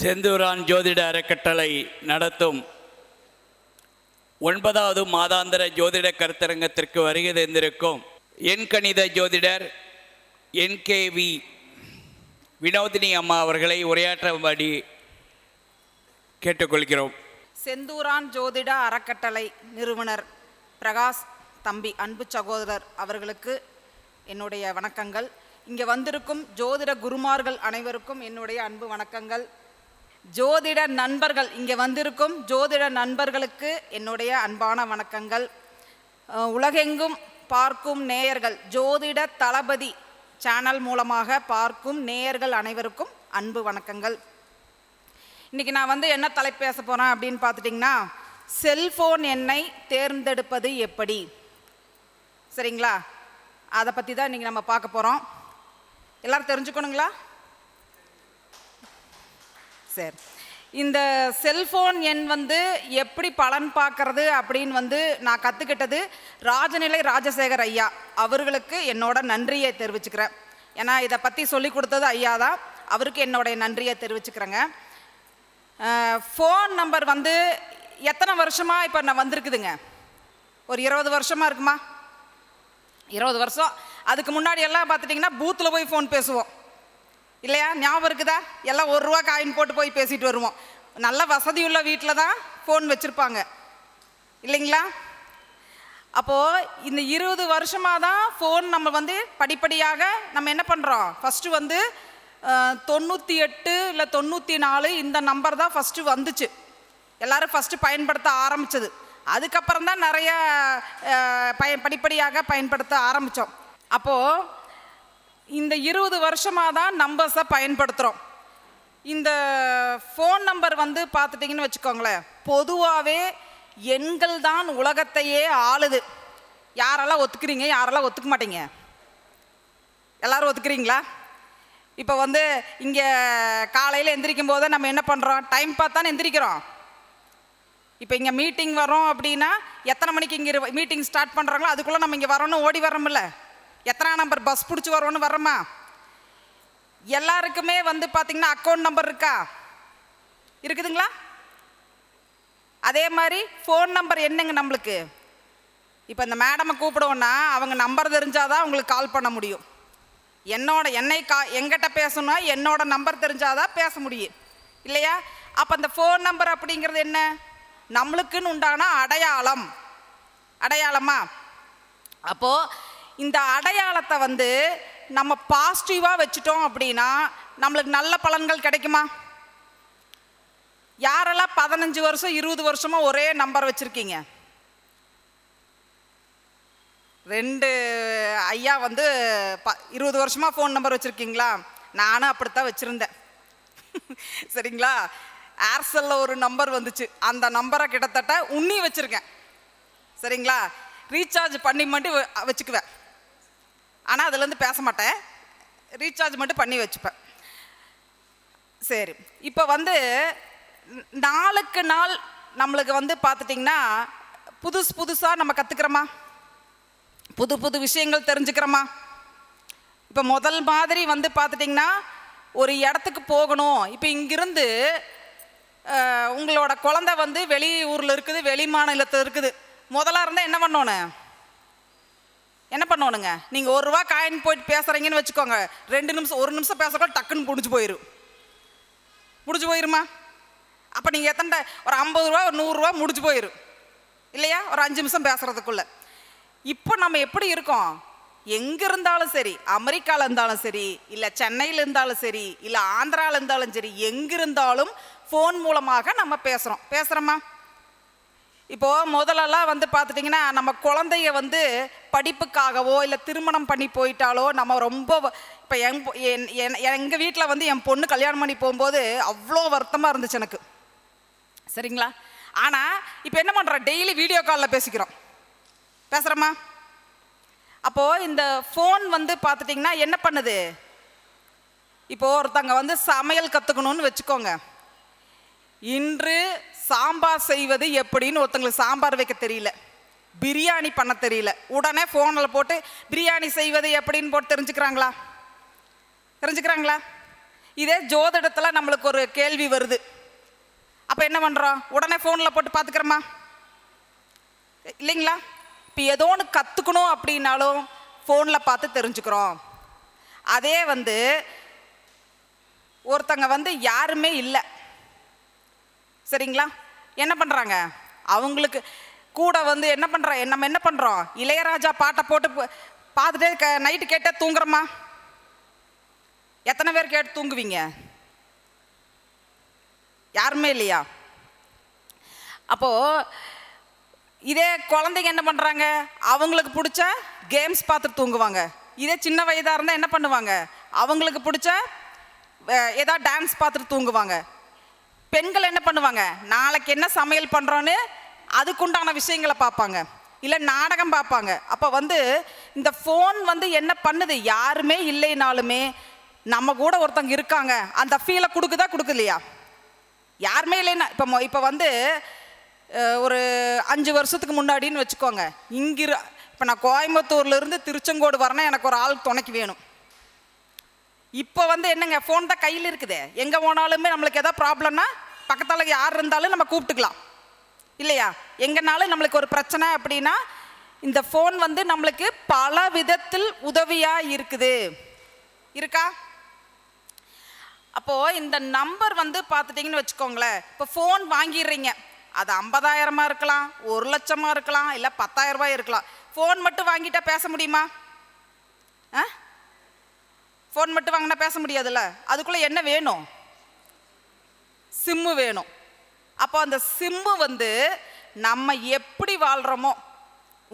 செந்தூரான் ஜோதிட அறக்கட்டளை நடத்தும் 9வது மாதாந்திர ஜோதிட கருத்தரங்கத்திற்கு வருகை தந்திருக்கும் எண்கணித ஜோதிடர் என்கேவி வினோதினி அம்மா அவர்களை உரையாற்றும்படி கேட்டுக்கொள்கிறோம். செந்தூரான் ஜோதிட அறக்கட்டளை நிறுவனர் பிரகாஷ் தம்பி அன்பு சகோதரர் அவர்களுக்கு என்னுடைய வணக்கங்கள். இங்கே வந்திருக்கும் ஜோதிட குருமார்கள் அனைவருக்கும் என்னுடைய அன்பு வணக்கங்கள். ஜோதிட நண்பர்கள், இங்கே வந்திருக்கும் ஜோதிட நண்பர்களுக்கு என்னுடைய அன்பான வணக்கங்கள். உலகெங்கும் பார்க்கும் நேயர்கள், ஜோதிட தளபதி சேனல் மூலமாக பார்க்கும் நேயர்கள் அனைவருக்கும் அன்பு வணக்கங்கள். இன்றைக்கி நான் என்ன தலைப்பு பேச போகிறேன் அப்படின்னு பார்த்துட்டிங்கன்னா, செல்ஃபோன் எண்ணை தேர்ந்தெடுப்பது எப்படி, சரிங்களா? அதை பற்றி தான் இன்றைக்கி நம்ம பார்க்க போகிறோம். எல்லோரும் தெரிஞ்சுக்கணுங்களா? சரி. இந்த செல்ஃபோன் எண் எப்படி பலன் பார்க்கறது அப்படின்னு நான் கற்றுக்கிட்டது ராஜநிலை ராஜசேகர் ஐயா அவர்களுக்கு என்னோட நன்றியை தெரிவிச்சுக்கிறேன். ஏன்னா இதை பற்றி சொல்லி கொடுத்தது ஐயா தான், அவருக்கு என்னோடைய நன்றியை தெரிவிச்சுக்கிறேங்க. ஃபோன் நம்பர் எத்தனை வருஷமாக இப்போ நான் வந்திருக்குதுங்க? ஒரு 20 வருஷமாக இருக்குமா? 20 வருஷம். அதுக்கு முன்னாடி எல்லாம் பார்த்துட்டிங்கன்னா பூத்தில் போய் ஃபோன் பேசுவோம் இல்லையா? ஞாபகம் இருக்குதா? எல்லாம் 1 ரூபா காயின் போட்டு போய் பேசிட்டு வருவோம். நல்ல வசதி உள்ள வீட்டில் தான் ஃபோன் வச்சுருப்பாங்க இல்லைங்களா? அப்போது இந்த 20 வருஷமாக தான் ஃபோன் நம்ம படிப்படியாக நம்ம என்ன பண்ணுறோம், ஃபஸ்ட்டு 98 இல்லை 94 இந்த நம்பர் தான் ஃபஸ்ட்டு வந்துச்சு. எல்லோரும் ஃபஸ்ட்டு பயன்படுத்த ஆரம்பித்தது. அதுக்கப்புறம் தான் நிறைய படிப்படியாக பயன்படுத்த ஆரம்பித்தோம். அப்போது இந்த 20 வருஷமாக தான் நம்பர்ஸை பயன்படுத்துகிறோம். இந்த ஃபோன் நம்பர் பார்த்துட்டிங்கன்னு வச்சுக்கோங்களேன், பொதுவாகவே எண்கள் தான் உலகத்தையே ஆளுது. யாரெல்லாம் ஒத்துக்கிறீங்க, யாரெல்லாம் ஒத்துக்க மாட்டீங்க? எல்லோரும் ஒத்துக்கிறீங்களா? இப்போ இங்கே காலையில் எந்திரிக்கும் போது நம்ம என்ன பண்ணுறோம், டைம் பார்த்தானே எந்திரிக்கிறோம். இப்போ இங்கே மீட்டிங் வரோம் அப்படின்னா எத்தனை மணிக்கு இங்கே மீட்டிங் ஸ்டார்ட் பண்ணுறாங்களோ அதுக்குள்ளே நம்ம இங்கே வரணும், ஓடி வரோம்ல. எத்தனை நம்பர் பஸ் பிடிச்சி வரோன்னு வரோமா? எல்லாருக்குமே பார்த்திங்கன்னா அக்கௌண்ட் நம்பர் இருக்கா? இருக்குதுங்களா? அதே மாதிரி ஃபோன் நம்பர் என்னங்க நம்மளுக்கு? இப்போ இந்த மேடமை கூப்பிடுவோன்னா அவங்க நம்பர் தெரிஞ்சாதான் அவங்களுக்கு கால் பண்ண முடியும். எங்கிட்ட பேசணும்னா என்னோட நம்பர் தெரிஞ்சாதான் பேச முடியும் இல்லையா? அப்போ அந்த ஃபோன் நம்பர் அப்படிங்கிறது என்ன? நம்மளுக்குன்னு உண்டான அடையாளமா? அப்போது இந்த அடையாளத்தை நம்ம பாசிட்டிவாக வச்சுட்டோம் அப்படின்னா நம்மளுக்கு நல்ல பலன்கள் கிடைக்குமா? யாரெல்லாம் 15 வருஷம் 20 வருஷமாக ஒரே நம்பர் வச்சுருக்கீங்க? 2 ஐயா 20 வருஷமாக ஃபோன் நம்பர் வச்சுருக்கீங்களா? நானும் அப்படித்தான் வச்சுருந்தேன் சரிங்களா? ஏர்செல்லில் ஒரு நம்பர் வந்துச்சு, அந்த நம்பரை கிட்டத்தட்ட உன்னி வச்சுருக்கேன் சரிங்களா? ரீசார்ஜ் பண்ணி மட்டும் வச்சுக்குவேன், ஆனால் அதுலேருந்து பேச மாட்டேன், ரீசார்ஜ் மட்டும் பண்ணி வச்சுப்பேன். சரி. இப்போ நாளுக்கு நாள் நம்மளுக்கு பார்த்துட்டிங்கன்னா புதுசாக நம்ம கற்றுக்கிறோமா? புது விஷயங்கள் தெரிஞ்சுக்கிறோமா? இப்போ முதல் மாதிரி பார்த்துட்டிங்கன்னா ஒரு இடத்துக்கு போகணும். இப்போ இங்கிருந்து உங்களோட குழந்தை வெளியூரில் இருக்குது, வெளி மாநிலத்தில் இருக்குது. முதலாக இருந்தால் என்ன பண்ணணுங்க? நீங்கள் 1 ரூபா காயின் போயிட்டு பேசுகிறீங்கன்னு வச்சுக்கோங்க, 2 நிமிஷம் 1 நிமிஷம் பேசுகிறோம், டக்குன்னு முடிஞ்சு போயிருமா? அப்போ நீங்கள் எத்தனை ஒரு 50 ரூபா ஒரு 100 ரூபா முடிஞ்சு போயிடும் இல்லையா? ஒரு 5 நிமிஷம் பேசுகிறதுக்குள்ள. இப்போ நம்ம எப்படி இருக்கோம்? எங்கே இருந்தாலும் சரி, அமெரிக்காவில் இருந்தாலும் சரி, இல்லை சென்னையில் இருந்தாலும் சரி, இல்லை ஆந்திராவில் இருந்தாலும் சரி, எங்கே இருந்தாலும் ஃபோன் மூலமாக நம்ம பேசுகிறோமா? இப்போது முதலெல்லாம் பார்த்துட்டிங்கன்னா நம்ம குழந்தைய படிப்புக்காகவோ இல்லை திருமணம் பண்ணி போயிட்டாலோ நம்ம ரொம்ப இப்போ எங்கள் வீட்டில் என் பொண்ணு கல்யாணம் பண்ணி போகும்போது அவ்வளோ வருத்தமாக இருந்துச்சு எனக்கு, சரிங்களா? ஆனால் இப்போ என்ன பண்ணுறோம், டெய்லி வீடியோ காலில் பேசுகிறோமா? அப்போது இந்த ஃபோன் பார்த்துட்டிங்கன்னா என்ன பண்ணுது, இப்போது ஒருத்தங்க சமையல் கற்றுக்கணும்னு வச்சுக்கோங்க. இன்று சாம்பார் செய்வது எப்படின்னு ஒருத்தங்களுக்கு சாம்பார் வைக்க தெரியல, பிரியாணி பண்ண தெரியல, உடனே ஃபோனில் போட்டு பிரியாணி செய்வது எப்படின்னு போட்டு தெரிஞ்சுக்கிறாங்களா? இதே ஜோதிடத்தில் நம்மளுக்கு ஒரு கேள்வி வருது, அப்போ என்ன பண்ணுறோம்? உடனே ஃபோனில் போட்டு பார்த்துக்கிறோமா இல்லைங்களா? இப்போ ஏதோ ஒன்று கற்றுக்கணும் அப்படின்னாலும் ஃபோனில் பார்த்து தெரிஞ்சுக்கிறோம். அதே வந்து ஒருத்தங்க வந்து யாருமே இல்லை, சரிங்களா, என்ன பண்ணுறாங்க? அவங்களுக்கு கூட வந்து என்ன நம்ம என்ன பண்ணுறோம்? இளையராஜா பாட்டை போட்டு பார்த்துட்டு நைட்டு கேட்டே தூங்குறோமா? எத்தனை பேர் கேட்டு தூங்குவீங்க? யாருமே இல்லையா? அப்போது இதே குழந்தைங்க என்ன பண்ணுறாங்க? அவங்களுக்கு பிடிச்ச கேம்ஸ் பார்த்துட்டு தூங்குவாங்க. இதே சின்ன வயதாக இருந்தால் என்ன பண்ணுவாங்க? அவங்களுக்கு பிடிச்ச ஏதாவது டான்ஸ் பார்த்துட்டு தூங்குவாங்க. பெண்கள் என்ன பண்ணுவாங்க? நாளைக்கு என்ன சமையல் பண்ணுறோன்னு அதுக்குண்டான விஷயங்களை பார்ப்பாங்க, இல்லை நாடகம் பார்ப்பாங்க. அப்போ வந்து இந்த ஃபோன் வந்து என்ன பண்ணுது? யாருமே இல்லைனாலுமே நம்ம கூட ஒருத்தங்க இருக்காங்க அந்த ஃபீலை கொடுக்குதா கொடுக்கலையா? யாருமே இல்லைன்னா இப்போ வந்து ஒரு 5 வருஷத்துக்கு முன்னாடின்னு வச்சுக்கோங்க, இப்போ நான் கோயம்புத்தூர்லேருந்து திருச்செங்கோடு வரேன்னா எனக்கு ஒரு ஆள் துணைக்கு வேணும். இப்போ வந்து என்னங்க, ஃபோன் தான் கையில் இருக்குது. எங்கே போனாலுமே நம்மளுக்கு எதாவது ப்ராப்ளம்னா பக்கத்தில் யார் இருந்தாலும் நம்ம கூப்பிட்டுக்கலாம் இல்லையா? எங்கேனாலும் நம்மளுக்கு ஒரு பிரச்சனை அப்படின்னா இந்த ஃபோன் வந்து நம்மளுக்கு பல விதத்தில் உதவியாக இருக்குது, இருக்கா? அப்போது இந்த நம்பர் வந்து பார்த்துட்டிங்கன்னு வச்சுக்கோங்களேன், இப்போ ஃபோன் வாங்கிடுறீங்க, அது 50,000 இருக்கலாம், 1,00,000 இருக்கலாம், இல்லை 10,000 ரூபாய் இருக்கலாம். ஃபோன் மட்டும் வாங்கிட்டா பேச முடியுமா? ஃபோன் மட்டும் வாங்கினா பேச முடியாதுல்ல. அதுக்குள்ளே என்ன வேணும்? சிம்மு வேணும். அப்போ அந்த சிம்மு வந்து நம்ம எப்படி வாழ்கிறோமோ,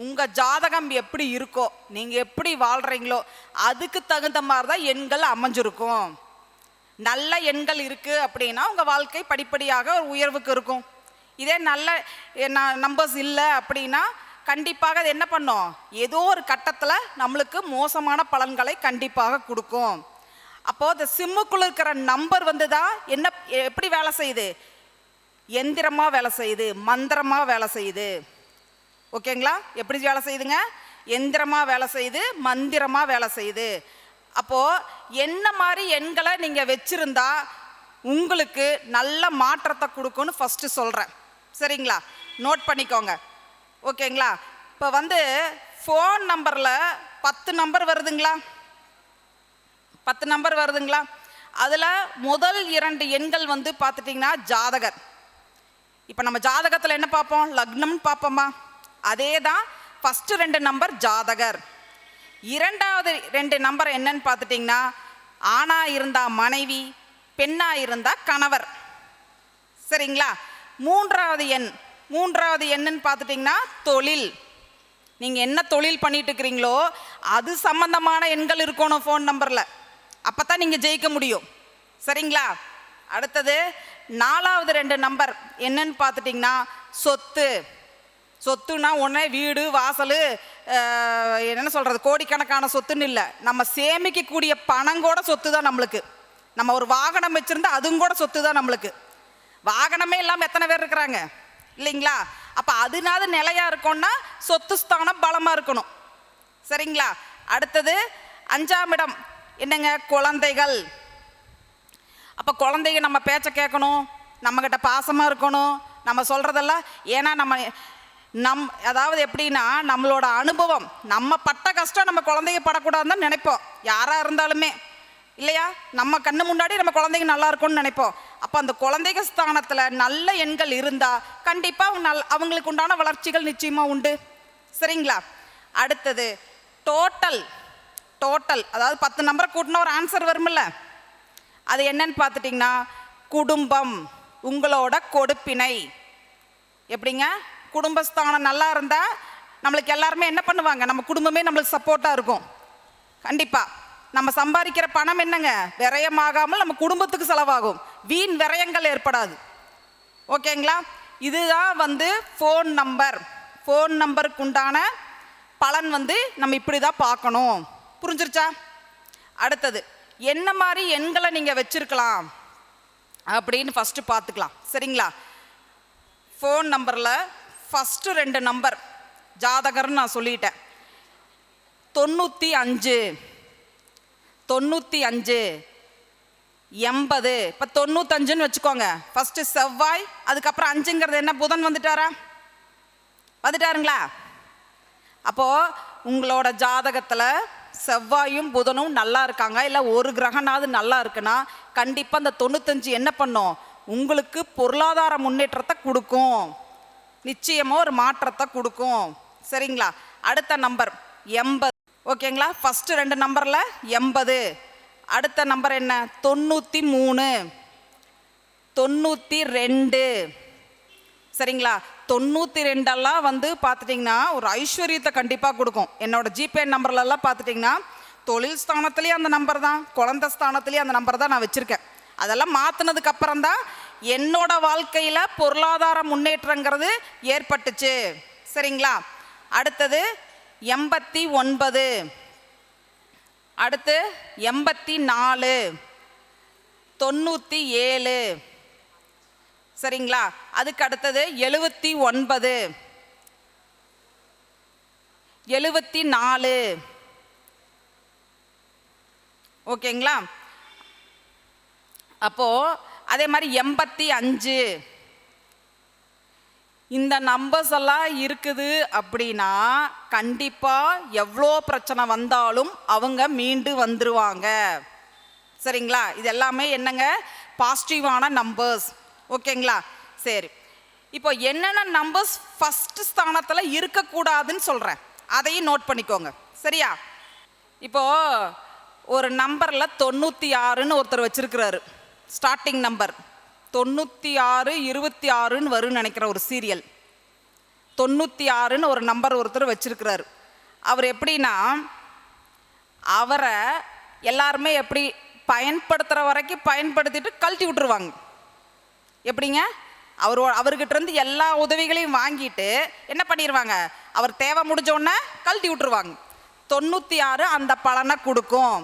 உங்கள் ஜாதகம் எப்படி இருக்கோ, நீங்கள் எப்படி வாழ்கிறீங்களோ அதுக்கு தகுந்த மாதிரி தான் எண்கள் அமைஞ்சிருக்கும். நல்ல எண்கள் இருக்குது அப்படின்னா உங்கள் வாழ்க்கை படிப்படியாக ஒரு உயர்வுக்கு இருக்கும். இதே நல்ல நம்பர்ஸ் இல்லை அப்படின்னா கண்டிப்பாக அது என்ன பண்ணும்? ஏதோ ஒரு கட்டத்தில் நம்மளுக்கு மோசமான பலன்களை கண்டிப்பாக கொடுக்கும். அப்போது இந்த சிம்முக்குள்ள இருக்கிற நம்பர் வந்து தான் என்ன எப்படி வேலை செய்யுது? எந்திரமாக வேலை செய்யுது, மந்திரமாக வேலை செய்யுது. ஓகேங்களா? எப்படி வேலை செய்யுதுங்க? எந்திரமாக வேலை செய்யுது, மந்திரமாக வேலை செய்யுது. அப்போது என்ன மாதிரி எண்களை நீங்கள் வச்சுருந்தா உங்களுக்கு நல்ல மாற்றத்தை கொடுக்கும்னு ஃபஸ்ட்டு சொல்கிறேன், சரிங்களா? நோட் பண்ணிக்கோங்க, ஓகேங்களா? இப்போ வந்து ஃபோன் நம்பரில் 10 நம்பர் வருதுங்களா? 10 நம்பர் வருதுங்களா? அதில் முதல் 2 எண்கள் வந்து பார்த்துட்டிங்கன்னா ஜாதகர். இப்போ நம்ம ஜாதகத்தில் என்ன பார்ப்போம்? லக்னம்னு பார்ப்போமா? அதே தான் ஃபஸ்ட்டு 2 நம்பர் ஜாதகர். இரண்டாவது 2 நம்பர் என்னன்னு பார்த்துட்டிங்கன்னா ஆணாக இருந்தால் மனைவி, பெண்ணாக இருந்தால் கணவர், சரிங்களா? மூன்றாவது எண்ணுன்னு பார்த்துட்டிங்கன்னா தொழில். நீங்கள் என்ன தொழில் பண்ணிட்டு இருக்கிறீங்களோ அது சம்பந்தமான எண்கள் இருக்கணும் ஃபோன் நம்பரில், அப்போ தான் நீங்கள் ஜெயிக்க முடியும், சரிங்களா? அடுத்தது 4வது 2 நம்பர் என்னன்னு பார்த்துட்டிங்கன்னா சொத்து. சொத்துனா உடனே வீடு வாசல் என்ன சொல்கிறது, கோடிக்கணக்கான சொத்துன்னு இல்லை, நம்ம சேமிக்கக்கூடிய பணம் கூட சொத்து தான் நம்மளுக்கு. நம்ம ஒரு வாகனம் வச்சுருந்தா அதுவும் கூட சொத்து தான் நம்மளுக்கு. வாகனமே இல்லாமல் எத்தனை பேர் இருக்கிறாங்க இல்லைங்களா? அப்போ அதனால நிலையாக இருக்கணும்னா சொத்து ஸ்தானம் பலமாக இருக்கணும், சரிங்களா? அடுத்தது 5ஆம் இடம் என்னங்க? குழந்தைகள். அப்போ குழந்தைங்க நம்ம பேச்சை கேட்கணும், நம்மக்கிட்ட பாசமாக இருக்கணும், நம்ம சொல்கிறதெல்லாம். ஏன்னா அதாவது எப்படின்னா நம்மளோட அனுபவம், நம்ம பட்ட கஷ்டம் நம்ம குழந்தைங்க படக்கூடாதுன்னு தான் நினைப்போம், யாராக இருந்தாலுமே இல்லையா? நம்ம கண்ணு முன்னாடி நம்ம குழந்தைங்க நல்லா இருக்கும்னு நினைப்போம். அப்போ அந்த குழந்தைங்க ஸ்தானத்தில் நல்ல எண்கள் இருந்தால் கண்டிப்பாக அவங்களுக்கு உண்டான வளர்ச்சிகள் நிச்சயமாக உண்டு, சரிங்களா? அடுத்தது டோட்டல், அதாவது 10 நம்பரை கூட்டினா ஒரு ஆன்சர் வருமில்ல, அது என்னன்னு பார்த்துட்டிங்கன்னா குடும்பம், உங்களோட கொடுப்பினை. எப்படிங்க? குடும்பஸ்தானம் நல்லா இருந்தால் நம்மளுக்கு எல்லாருமே என்ன பண்ணுவாங்க? நம்ம குடும்பமே நம்மளுக்கு சப்போர்ட்டாக இருக்கும். கண்டிப்பாக நம்ம சம்பாதிக்கிற பணம் என்னங்க? விரயமாகாமல் நம்ம குடும்பத்துக்கு செலவாகும், வீண் விரயங்கள் ஏற்படாது, ஓகேங்களா? இதுதான் வந்து ஃபோன் நம்பருக்கு உண்டான பலன் வந்து நம்ம இப்படி தான் பார்க்கணும், புரிஞ்சிருச்சா? அடுத்தது என்ன மாதிரி எண்களை நீங்கள் வச்சுருக்கலாம் அப்படின்னு ஃபஸ்ட்டு பார்த்துக்கலாம், சரிங்களா? ஃபோன் நம்பரில் ஃபஸ்ட்டு 2 நம்பர் ஜாதகர்னு நான் சொல்லிட்டேன். 95 80. இப்போ 95ன்னு வச்சுக்கோங்க. ஃபஸ்ட்டு செவ்வாய், அதுக்கப்புறம் 5ங்கிறது என்ன, புதன் வந்துட்டாரா? வந்துட்டாருங்களா? அப்போது உங்களோட ஜாதகத்தில் செவ்வாயும் புதனும் நல்லா இருக்காங்க, இல்லை ஒரு கிரகனாவது நல்லா இருக்குன்னா கண்டிப்பாக அந்த 95 என்ன பண்ணும், உங்களுக்கு பொருளாதார முன்னேற்றத்தை கொடுக்கும், நிச்சயமாக ஒரு மாற்றத்தை கொடுக்கும். சரிங்களா? அடுத்த நம்பர் 80. ஓகேங்களா? ஃபஸ்ட்டு 2 நம்பரில் 80. அடுத்த நம்பர் என்ன, 93, 92. சரிங்களா? 92 வந்து பார்த்துட்டிங்கன்னா ஒரு ஐஸ்வர்யத்தை கண்டிப்பாக கொடுக்கும். என்னோட ஜிபே நம்பர்லலாம் பார்த்துட்டிங்கன்னா தொழில் ஸ்தானத்துலேயே அந்த நம்பர் தான், குழந்தை ஸ்தானத்துலேயே அந்த நம்பர் தான் நான் வச்சுருக்கேன். அதெல்லாம் மாற்றினதுக்கு அப்புறம் தான் என்னோட வாழ்க்கையில் பொருளாதார முன்னேற்றங்கிறது ஏற்பட்டுச்சு. சரிங்களா? அடுத்தது 89, அடுத்து 84, 97. சரிங்களா? அதுக்கு அடுத்தது 79, 74. ஓகேங்களா? அப்போ அதே மாதிரி 85. இந்த நம்பர்ஸ் எல்லாம் இருக்குது அப்படின்னா கண்டிப்பாக எவ்வளோ பிரச்சனை வந்தாலும் அவங்க மீண்டு வந்துருவாங்க. சரிங்களா? இது எல்லாமே என்னங்க, பாசிட்டிவான நம்பர்ஸ். ஓகேங்களா? சரி, இப்போ என்னென்ன நம்பர்ஸ் ஃபஸ்ட்டு ஸ்தானத்தில் இருக்கக்கூடாதுன்னு சொல்கிறேன், அதையும் நோட் பண்ணிக்கோங்க. சரியா? இப்போது ஒரு நம்பரில் 96ன்னு ஒருத்தர் வச்சுருக்கிறாரு. ஸ்டார்டிங் நம்பர் 96, 26ன்னு வரும்னு நினைக்கிற ஒரு சீரியல். 96ன்னு ஒரு நம்பர் ஒருத்தர் வச்சிருக்கிறாரு. அவர் எப்படின்னா, அவரை எல்லாருமே எப்படி பயன்படுத்துகிற வரைக்கும் பயன்படுத்திட்டு கழட்டி விட்டுருவாங்க. எப்படிங்க, அவர்கிட்ட இருந்து எல்லா உதவிகளையும் வாங்கிட்டு என்ன பண்ணிடுவாங்க, அவர் தேவை முடிஞ்சோடனே கழட்டி விட்டுருவாங்க. 96 அந்த பலனை கொடுக்கும்.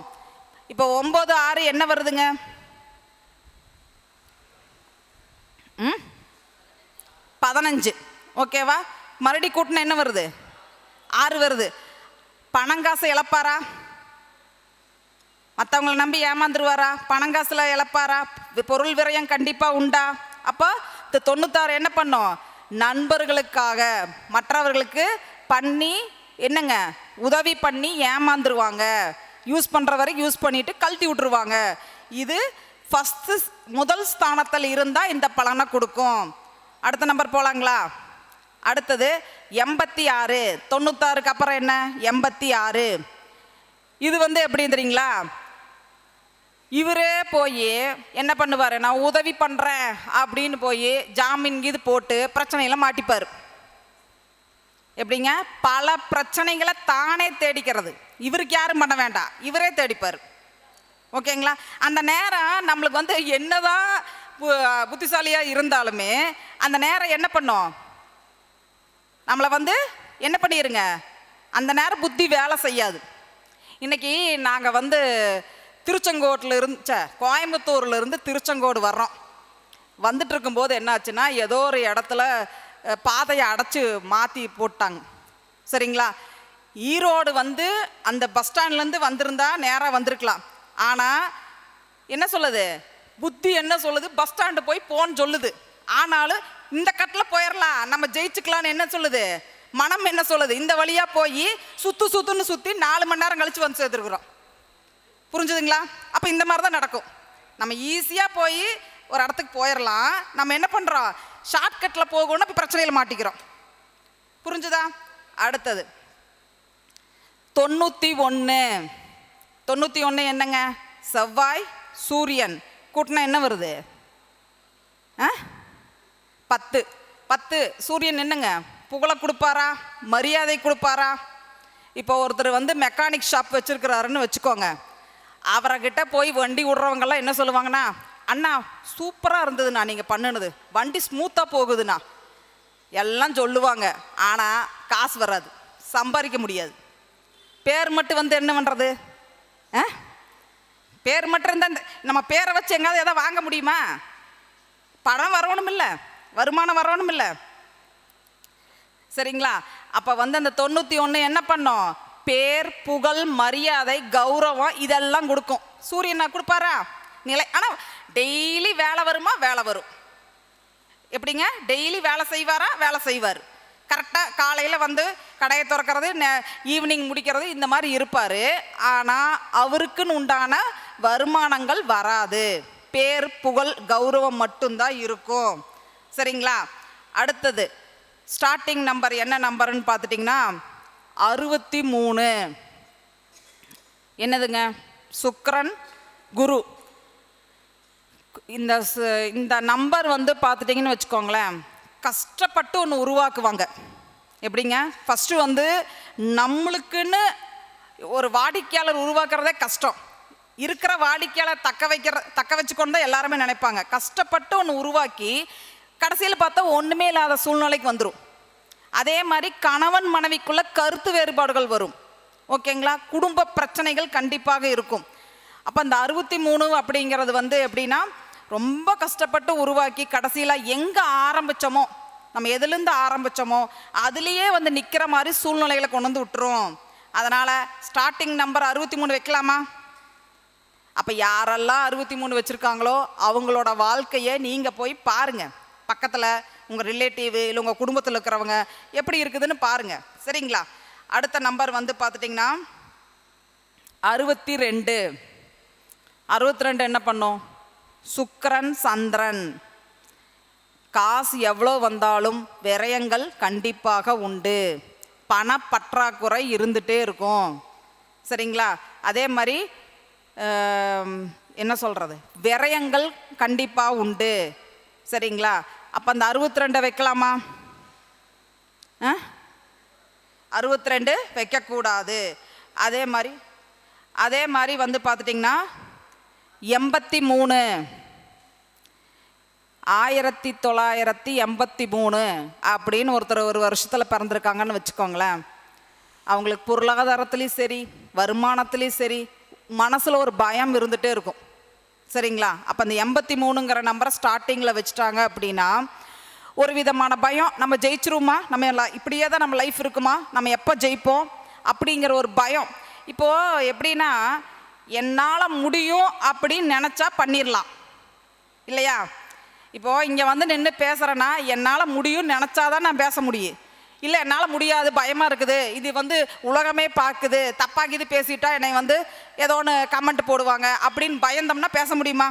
இப்போ 9, 6 என்ன வருதுங்க, 15. ஓகேவா? மறுபடி கூட்டினா என்ன வருது, 6 வருது. பணங்காசை இழப்பாரா? மற்றவங்களை நம்பி ஏமாந்துருவாரா? பணங்காசில் இழப்பாரா? பொருள் விரயம் கண்டிப்பாக உண்டா? அப்போ இந்த 96 என்ன பண்ணும், நண்பர்களுக்காக மற்றவர்களுக்கு பண்ணி என்னங்க உதவி பண்ணி ஏமாந்துருவாங்க. யூஸ் பண்ணுற வரைக்கும் யூஸ் பண்ணிவிட்டு கழட்டி விட்டுருவாங்க. இது ஃபஸ்ட்டு முதல் ஸ்தானத்தில் இருந்தால் இந்த பலனை கொடுக்கும். அடுத்த நம்பர் போகலாங்களா? அடுத்தது 86. 96க்கு அப்புறம் என்ன, 86. இது வந்து எப்படி தெரியுங்களா, இவரே போய் என்ன பண்ணுவார், நான் உதவி பண்ணுறேன் அப்படின்னு போய் ஜாமீன் இது போட்டு பிரச்சனையெல்லாம் மாட்டிப்பார். எப்படிங்க, பல பிரச்சனைகளை தானே தேடிக்கிறது. இவருக்கு யாரும் பண்ண வேண்டாம், இவரே தேடிப்பார். ஓகேங்களா? அந்த நேரம் நம்மளுக்கு வந்து என்னதான் புத்திசாலியாக இருந்தாலுமே அந்த நேரம் என்ன பண்ணும், நம்மளை வந்து என்ன பண்ணிடுங்க, அந்த நேரம் புத்தி வேலை செய்யாது. இன்றைக்கி நாங்கள் வந்து திருச்செங்கோட்டில் கோயம்புத்தூரில் இருந்து திருச்செங்கோடு வர்றோம். வந்துட்டு இருக்கும்போது என்ன ஆச்சுன்னா, ஏதோ ஒரு இடத்துல பாதையை அடைச்சி மாற்றி போட்டாங்க. சரிங்களா? ஈரோடு வந்து அந்த பஸ் ஸ்டாண்ட்லேருந்து வந்திருந்தா நேராக வந்திருக்கலாம். ஆனால் என்ன சொல்லுது, புத்தி என்ன சொல்லுது, பஸ் ஸ்டாண்டு போய் போன்னு சொல்லுது. ஆனாலும் இந்த கட்டில் போயிடலாம், நம்ம ஜெயிச்சுக்கலான்னு என்ன சொல்லுது, மனம் என்ன சொல்லுது, இந்த வழியாக போய் சுற்றுன்னு சுற்றி 4 மணி நேரம் கழித்து வந்து சேர்த்துருக்குறோம். புரிஞ்சுதுங்களா? அப்போ இந்த மாதிரி தான் நடக்கும். நம்ம ஈஸியாக போய் ஒரு இடத்துக்கு போயிடலாம், நம்ம என்ன பண்ணுறோம், ஷார்ட்கட்டில் போகணும்னு இப்போ பிரச்சனையில் மாட்டிக்கிறோம். புரிஞ்சுதா? அடுத்தது 91. 91 என்னங்க, செவ்வாய் சூரியன் கூட்டினா என்ன வருது, 10. 10 சூரியன் என்னங்க, புகழை கொடுப்பாரா, மரியாதை கொடுப்பாரா? இப்போ ஒருத்தர் வந்து மெக்கானிக் ஷாப் வச்சுருக்கிறாருன்னு வச்சுக்கோங்க. அவர்கிட்ட போய் வண்டி விட்றவங்கெல்லாம் என்ன சொல்லுவாங்கன்னா, அண்ணா சூப்பராக இருந்ததுண்ணா நீங்கள் பண்ணுனது, வண்டி ஸ்மூத்தாக போகுதுண்ணா எல்லாம் சொல்லுவாங்க. ஆனால் காசு வராது, சம்பாதிக்க முடியாது. பேர் மட்டும் வந்து என்ன பண்ணுறது, பேர் மட்டும் இருந்தால் நம்ம பேரை வச்சு எங்காவது எதாவது வாங்க முடியுமா? பணம் வரணும் இல்லை, வருமானம் வரணும் இல்லை. சரிங்களா? அப்போ வந்து அந்த 91 என்ன பண்ணோம், பேர் புகழ் மரியாதை கௌரவம் இதெல்லாம் கொடுக்கும். சூரியனா கொடுப்பாரா? நிலை. ஆனால் டெய்லி வேலை வருமா? வேலை வரும். எப்படிங்க? டெய்லி வேலை செய்வாரா? வேலை செய்வார். கரெக்டாக காலையில் வந்து கடையை திறக்கிறது, ஈவினிங் முடிக்கிறது, இந்த மாதிரி இருப்பார். ஆனால் அவருக்குன்னு உண்டான வருமானங்கள் வராது. பேர், புகழ், கௌரவம் மட்டும்தான் இருக்கும். சரிங்களா? அடுத்தது ஸ்டார்டிங் நம்பர் என்ன நம்பர்னு பார்த்துட்டிங்கன்னா 63. என்னதுங்க? சுக்கிரன், குரு. இந்த நம்பர் வந்து பார்த்துட்டிங்கன்னு வச்சுக்கோங்களேன், கஷ்டப்பட்டு ஒன்று உருவாக்குவாங்க. எப்படிங்க? ஃபஸ்ட்டு வந்து நம்மளுக்குன்னு ஒரு வாடிக்கையாளர் உருவாக்குறதே கஷ்டம். இருக்கிற வாடிக்கையாளர் தக்க வச்சுக்கொண்டு தான் எல்லாருமே நினைப்பாங்க. கஷ்டப்பட்டு ஒன்று உருவாக்கி கடைசியில் பார்த்தா ஒன்றுமே இல்லாத சூழ்நிலைக்கு வந்துடும். அதே மாதிரி கணவன் மனைவிக்குள்ள கருத்து வேறுபாடுகள் வரும். ஓகேங்களா? குடும்ப பிரச்சனைகள் கண்டிப்பாக இருக்கும். அப்போ அந்த 63 அப்படிங்கிறது வந்து எப்படின்னா, ரொம்ப கஷ்டப்பட்டு உருவாக்கி கடைசியில் எங்கே ஆரம்பித்தோமோ, நம்ம எதுலேருந்து ஆரம்பித்தோமோ அதுலேயே வந்து நிற்கிற மாதிரி சூழ்நிலைகளை கொண்டு வந்து விட்டுரும். அதனால் ஸ்டார்டிங் நம்பர் 63 வைக்கலாமா? அப்போ யாரெல்லாம் 63 வச்சுருக்காங்களோ அவங்களோட வாழ்க்கையை நீங்கள் போய் பாருங்கள். பக்கத்தில் உங்கள் ரிலேட்டிவ் இல்லை உங்கள் குடும்பத்தில் இருக்கிறவங்க எப்படி இருக்குதுன்னு பாருங்கள். சரிங்களா? அடுத்த நம்பர் வந்து பார்த்துட்டிங்கன்னா 62. 62 என்ன பண்ணும்? சுக்கிரன், சந்திரன். காசு எவ்வளோ வந்தாலும் விரயங்கள் கண்டிப்பாக உண்டு. பணப்பற்றாக்குறை இருந்துகிட்டே இருக்கும். சரிங்களா? அதே மாதிரி என்ன சொல்கிறது, விரயங்கள் கண்டிப்பாக உண்டு. சரிங்களா? அப்போ அந்த 62 வைக்கலாமா? 62 வைக்கக்கூடாது. அதே மாதிரி வந்து பார்த்துட்டிங்கன்னா 83. 1983 அப்படின்னு ஒருத்தர் ஒரு வருஷத்தில் பிறந்திருக்காங்கன்னு வச்சுக்கோங்களேன். அவங்களுக்கு பொருளாதாரத்துலேயும் சரி, வருமானத்துலேயும் சரி, மனசில் ஒரு பயம் இருந்துகிட்டே இருக்கும். சரிங்களா? அப்போ அந்த 83ங்கிற நம்பரை ஸ்டார்டிங்கில் வச்சுட்டாங்க அப்படின்னா ஒரு விதமான பயம். நம்ம ஜெயிச்சிருவோமா? நம்ம இப்படியே தான் நம்ம லைஃப் இருக்குமா? நம்ம எப்போ ஜெயிப்போம் அப்படிங்கிற ஒரு பயம். இப்போது எப்படின்னா, என்னால் முடியும் அப்படின்னு நினச்சா பண்ணிடலாம் இல்லையா? இப்போது இங்கே வந்து நின்று பேசுகிறேன்னா என்னால் முடியும்னு நினச்சாதான் நான் பேச முடியும். இல்லை என்னால் முடியாது, பயமாக இருக்குது, இது வந்து உலகமே பார்க்குது, தப்பாக இது பேசிட்டா என்னை வந்து ஏதோ ஒன்று கமெண்ட் போடுவாங்க அப்படின்னு பயந்தோம்னா பேச முடியுமா?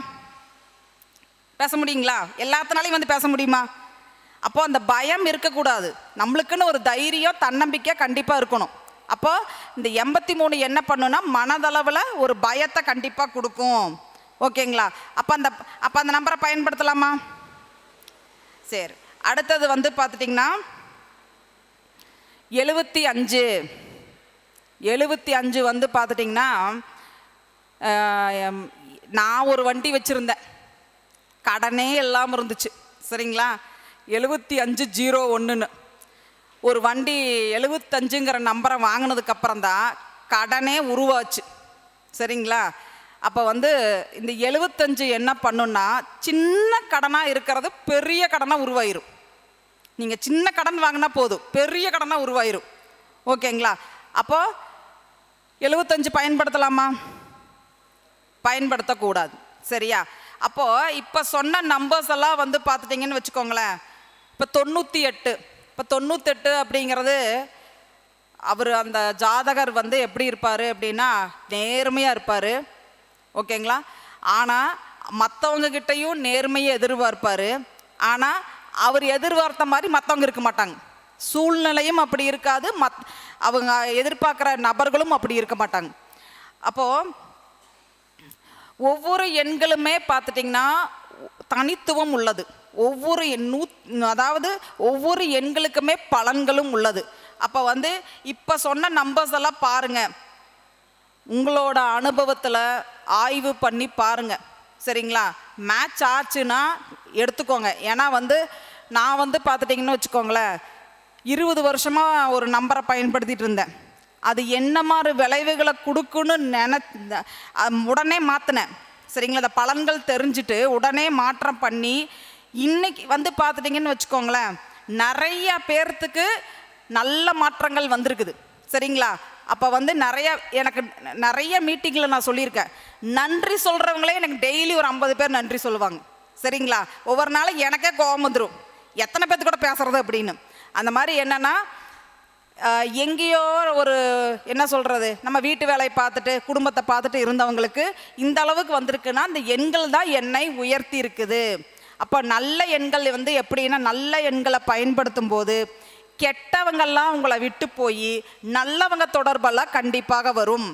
பேச முடியுங்களா? எல்லாத்தினாலையும் வந்து பேச முடியுமா? அப்போது அந்த பயம் இருக்கக்கூடாது. நம்மளுக்குன்னு ஒரு தைரியம், தன்னம்பிக்கை கண்டிப்பாக இருக்கணும். அப்போது இந்த 83 என்ன பண்ணுன்னா மனதளவில் ஒரு பயத்தை கண்டிப்பாக கொடுக்கும். ஓகேங்களா? அப்போ அந்த நம்பரை பயன்படுத்தலாமா? சரி. அடுத்தது வந்து பார்த்துட்டிங்கன்னா 75. 75 வந்து பார்த்துட்டிங்கன்னா, நான் ஒரு வண்டி வச்சுருந்தேன், கடனே இல்லாமல் இருந்துச்சு. சரிங்களா? 7501 ஒரு வண்டி 75ங்கிற நம்பரை வாங்கினதுக்கப்புறம் தான் கடனே உருவாச்சு. சரிங்களா? அப்போ வந்து இந்த 75 என்ன பண்ணுன்னா, சின்ன கடனாக இருக்கிறது பெரிய கடனாக உருவாயிரும். நீங்கள் சின்ன கடன் வாங்கினா போதும், பெரிய கடனாக உருவாயிரும். ஓகேங்களா? அப்போது 75 பயன்படுத்தலாமா? பயன்படுத்தக்கூடாது. சரியா? அப்போது இப்போ சொன்ன நம்பர்ஸ் எல்லாம் வந்து பார்த்துட்டிங்கன்னு வச்சுக்கோங்களேன். இப்போ 98. இப்போ 98 அப்படிங்கிறது அவர் அந்த ஜாதகர் வந்து எப்படி இருப்பார் அப்படின்னா நேர்மையாக இருப்பார். ஓகேங்களா? ஆனால் மற்றவங்கக்கிட்டையும் நேர்மையை எதிர்பார்ப்பார். ஆனால் அவர் எதிர்பார்த்த மாதிரி மற்றவங்க இருக்க மாட்டாங்க. சூழ்நிலையும் அப்படி இருக்காது, அவங்க எதிர்பார்க்குற நபர்களும் அப்படி இருக்க மாட்டாங்க. அப்போது ஒவ்வொரு எண்களுமே பார்த்துட்டிங்கன்னா தனித்துவம் உள்ளது. ஒவ்வொரு எண்களுக்குமே பலன்களும் உள்ளது. அப்போ வந்து இப்போ சொன்ன நம்பர்ஸ் எல்லாம் பாருங்கள், உங்களோட அனுபவத்தில் ஆய்வு பண்ணி பாருங்கள். சரிங்களா? மேட்ச் ஆச்சுன்னா எடுத்துக்கோங்க. ஏன்னா வந்து நான் வந்து பார்த்துட்டிங்கன்னு வச்சுக்கோங்களேன், 20 வருஷமாக ஒரு நம்பரை பயன்படுத்திகிட்டு இருந்தேன். அது என்ன மாதிரி விளைவுகளை கொடுக்குன்னு உடனே மாற்றினேன். சரிங்களா? அந்த பலன்கள் தெரிஞ்சுட்டு உடனே மாற்றம் பண்ணி இன்னைக்கு வந்து பார்த்துட்டிங்கன்னு வச்சுக்கோங்களேன், நிறைய பேர்த்துக்கு நல்ல மாற்றங்கள் வந்திருக்குது. சரிங்களா? அப்போ வந்து எனக்கு நிறைய மீட்டிங்கில் நான் சொல்லியிருக்கேன், நன்றி சொல்கிறவங்களே எனக்கு டெய்லி ஒரு 50 பேர் நன்றி சொல்லுவாங்க. சரிங்களா? ஒவ்வொரு நாளும் எனக்கே கோபம் வந்துடும், எத்தனை பேர்த்து கூட பேசுறது அப்படின்னு. அந்த மாதிரி என்னென்னா, எங்கேயோ ஒரு என்ன சொல்கிறது, நம்ம வீட்டு வேலையை பார்த்துட்டு குடும்பத்தை பார்த்துட்டு இருந்தவங்களுக்கு இந்த அளவுக்கு வந்திருக்குன்னா அந்த எண்கள் தான் என்னை உயர்த்தி இருக்குது. அப்போ நல்ல எண்கள் வந்து எப்படின்னா, நல்ல எண்களை பயன்படுத்தும் போது கெட்டவங்கள்லாம் உங்களை விட்டு போய் நல்லவங்க தொடர்பெல்லாம் கண்டிப்பாக வரும்.